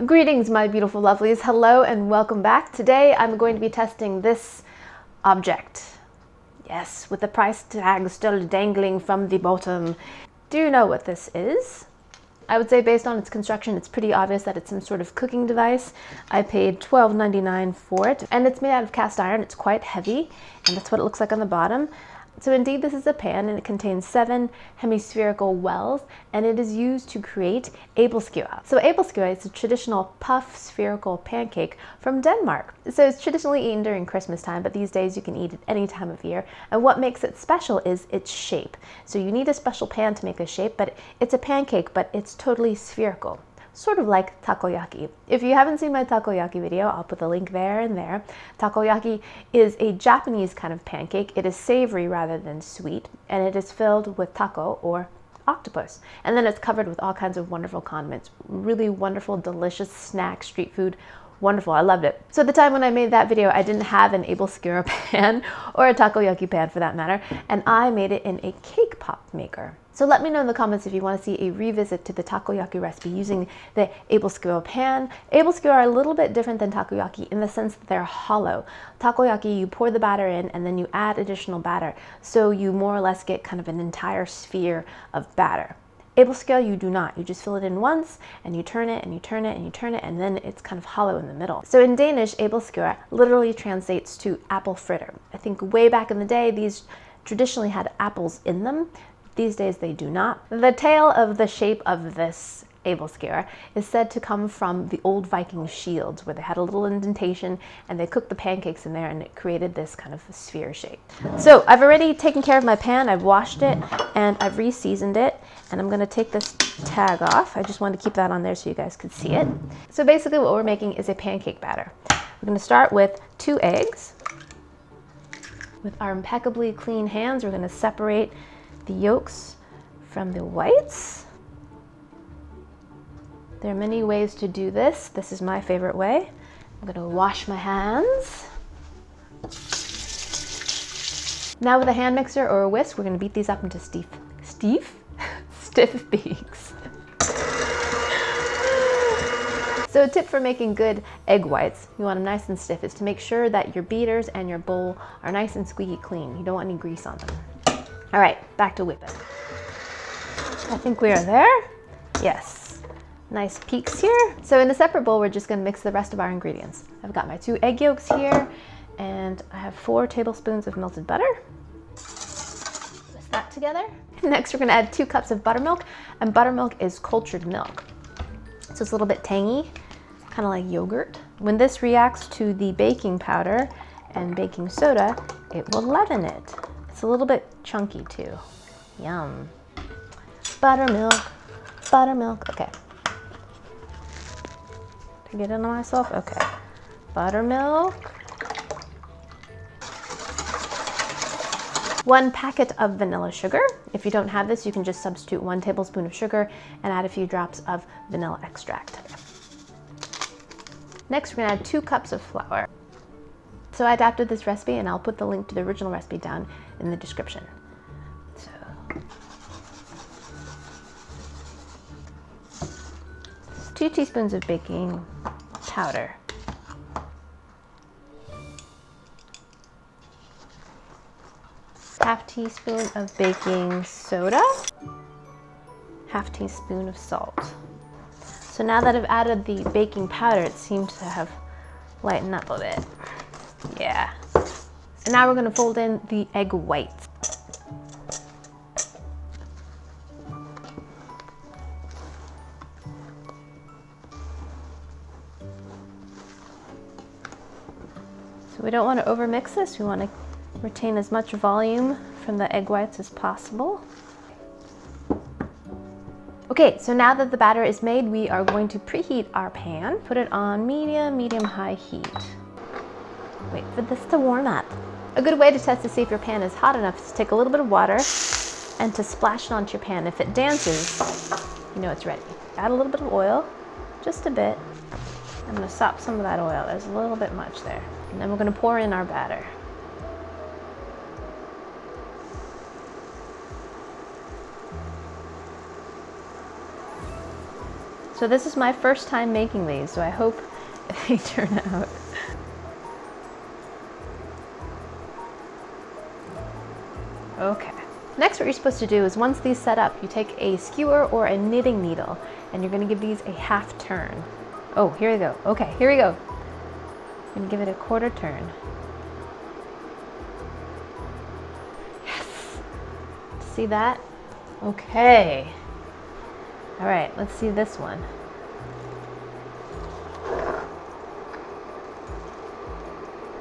Greetings, my beautiful lovelies. Hello and welcome back. Today I'm going to be testing this object. Yes, with the price tag still dangling from the bottom. Do you know what this is? I would say based on its construction, it's pretty obvious that it's some sort of cooking device. I paid $12.99 for it, and it's made out of cast iron. It's quite heavy, and that's what it looks like on the bottom. So indeed, this is a pan, and it contains 7 hemispherical wells, and it is used to create ÄBLESKIVER. So ÄBLESKIVER is a traditional puff spherical pancake from Denmark. So it's traditionally eaten during Christmas time, but these days you can eat it any time of year. And what makes it special is its shape. So you need a special pan to make the shape, but it's a pancake, but it's totally spherical. Sort of like takoyaki. If you haven't seen my takoyaki video, I'll put the link there and there. Takoyaki is a Japanese kind of pancake. It is savory rather than sweet, and it is filled with taco or octopus. And then it's covered with all kinds of wonderful condiments. Really wonderful, delicious snack, street food. Wonderful, I loved it. So at the time when I made that video, I didn't have an ÄBLESKIVER pan or a takoyaki pan for that matter, and I made it in a cake pop maker. So let me know in the comments if you want to see a revisit to the takoyaki recipe using the ÄBLESKIVER pan. ÄBLESKIVER are a little bit different than takoyaki in the sense that they're hollow. Takoyaki, you pour the batter in and then you add additional batter. So you more or less get kind of an entire sphere of batter. ÄBLESKIVER, you do not. You just fill it in once and you turn it and you turn it and you turn it, and then it's kind of hollow in the middle. So in Danish, ÄBLESKIVER literally translates to apple fritter. I think way back in the day, these traditionally had apples in them. These days they do not. The tale of the shape of this ÄBLESKIVER is said to come from the old Viking shields, where they had a little indentation and they cooked the pancakes in there, and it created this kind of sphere shape. So I've already taken care of my pan. I've washed it and I've re-seasoned it, and I'm going to take this tag off. I just wanted to keep that on there so you guys could see it. So basically what we're making is a pancake batter. We're going to start with 2 eggs. With our impeccably clean hands, we're going to separate the yolks from the whites. There are many ways to do this. This is my favorite way. I'm going to wash my hands. Now with a hand mixer or a whisk, we're going to beat these up into stiff beaks. So a tip for making good egg whites, you want them nice and stiff, is to make sure that your beaters and your bowl are nice and squeaky clean. You don't want any grease on them. All right, back to whipping. I think we are there. Yes. Nice peaks here. So in a separate bowl, we're just gonna mix the rest of our ingredients. I've got my 2 egg yolks here, and I have 4 tablespoons of melted butter. Mix that together. Next, we're gonna add 2 cups of buttermilk, and buttermilk is cultured milk. So it's a little bit tangy, kind of like yogurt. When this reacts to the baking powder and baking soda, it will leaven it. It's a little bit chunky too. Yum. Buttermilk, buttermilk, okay. Did I get it on myself? Okay. Buttermilk. 1 packet of vanilla sugar. If you don't have this, you can just substitute 1 tablespoon of sugar and add a few drops of vanilla extract. Next, we're gonna add 2 cups of flour. So I adapted this recipe, and I'll put the link to the original recipe down in the description. So 2 teaspoons of baking powder. Half teaspoon of baking soda. Half teaspoon of salt. So now that I've added the baking powder, it seems to have lightened up a bit. Yeah. And now we're going to fold in the egg whites. So we don't want to overmix this. We want to retain as much volume from the egg whites as possible. Okay, so now that the batter is made, we are going to preheat our pan. Put it on medium-high heat. Wait for this to warm up. A good way to test to see if your pan is hot enough is to take a little bit of water and to splash it onto your pan. If it dances, you know it's ready. Add a little bit of oil, just a bit. I'm gonna sop some of that oil. There's a little bit much there. And then we're gonna pour in our batter. So this is my first time making these, so I hope they turn out. Okay. Next, what you're supposed to do is once these set up, you take a skewer or a knitting needle and you're going to give these a half turn. Oh, here we go. Okay, here we go. I'm going to give it a quarter turn. Yes. See that? Okay. All right, let's see this one.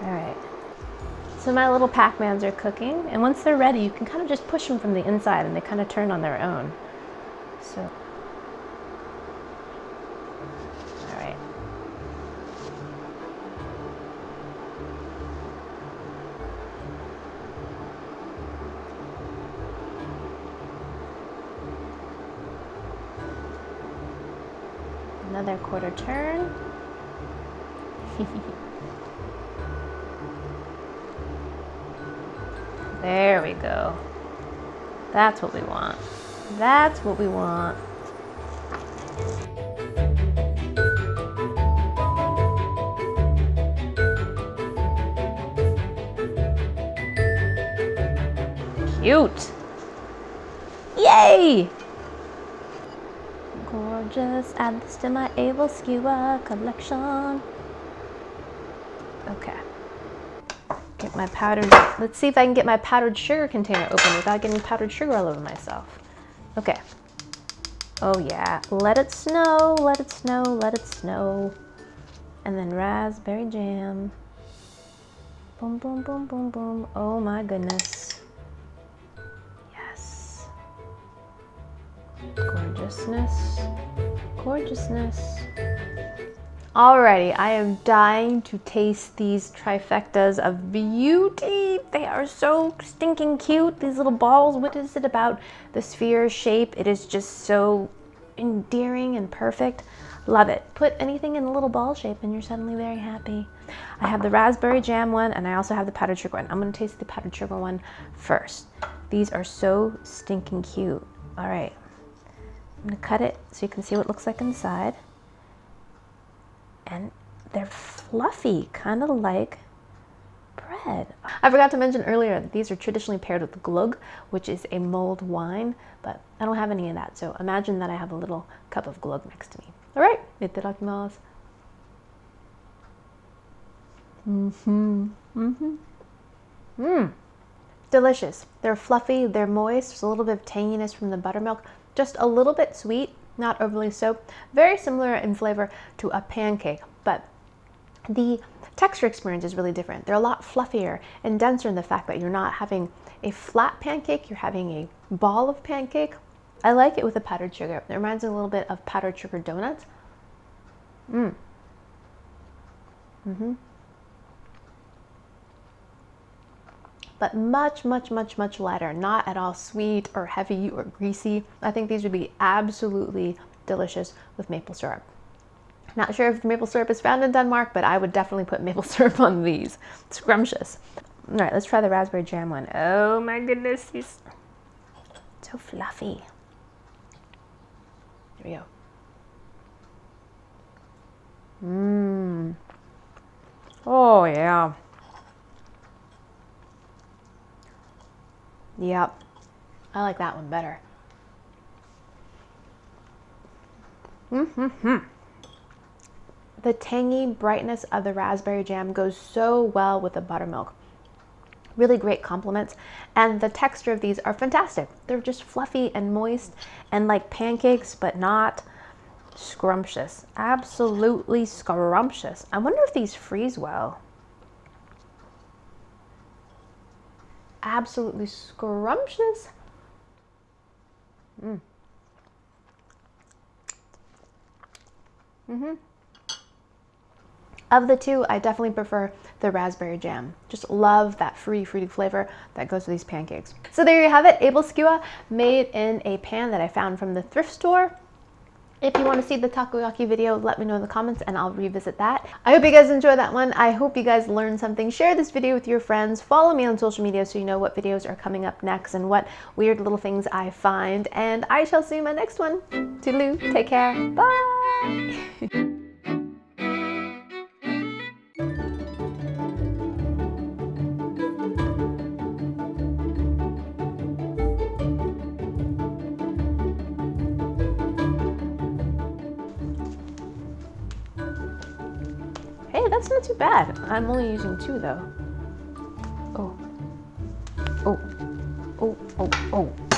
All right. So my little Pac-Mans are cooking, and once they're ready, you can kind of just push them from the inside and they kind of turn on their own. So, all right. Another quarter turn. There we go. That's what we want. That's what we want. Cute. Yay! Gorgeous. Add this to my ÄBLESKIVER collection. Okay. Get my powdered, let's see if I can get my powdered sugar container open without getting powdered sugar all over myself. Okay. Oh yeah, let it snow, let it snow, let it snow. And then raspberry jam. Boom, boom, boom, boom, boom. Oh my goodness. Yes. Gorgeousness. Gorgeousness. Alrighty, I am dying to taste these trifectas of beauty. They are so stinking cute. These little balls, what is it about the sphere shape? It is just so endearing and perfect. Love it. Put anything in a little ball shape and you're suddenly very happy. I have the raspberry jam one and I also have the powdered sugar one. I'm gonna taste the powdered sugar one first. These are so stinking cute. All right, I'm gonna cut it so you can see what it looks like inside. And they're fluffy, kind of like bread. I forgot to mention earlier that these are traditionally paired with glögg, which is a mulled wine, but I don't have any of that. So imagine that I have a little cup of glögg next to me. All right, itadakimasu. Delicious. They're fluffy, they're moist. There's a little bit of tanginess from the buttermilk, just a little bit sweet. Not overly so. Very similar in flavor to a pancake, but the texture experience is really different. They're a lot fluffier and denser in the fact that you're not having a flat pancake, you're having a ball of pancake. I like it with the powdered sugar. It reminds me a little bit of powdered sugar donuts. But much, much, much, much lighter. Not at all sweet or heavy or greasy. I think these would be absolutely delicious with maple syrup. Not sure if maple syrup is found in Denmark, but I would definitely put maple syrup on these. Scrumptious. All right, let's try the raspberry jam one. Oh my goodness, he's so fluffy. Here we go. Oh yeah. Yep, I like that one better. The tangy brightness of the raspberry jam goes so well with the buttermilk. Really great compliments, and the texture of these are fantastic. They're just fluffy and moist and like pancakes, but not scrumptious. Absolutely scrumptious. I wonder if these freeze well. Absolutely scrumptious. Of the two, I definitely prefer the raspberry jam. Just love that fruity flavor that goes with these pancakes. So there you have it, ÄBLESKIVER made in a pan that I found from the thrift store. If you want to see the takoyaki video, let me know in the comments and I'll revisit that. I hope you guys enjoyed that one. I hope you guys learned something. Share this video with your friends. Follow me on social media so you know what videos are coming up next and what weird little things I find. And I shall see you in my next one. Toodaloo. Take care. Bye. Hey, that's not too bad. I'm only using 2 though. Oh. Oh. Oh, oh, oh.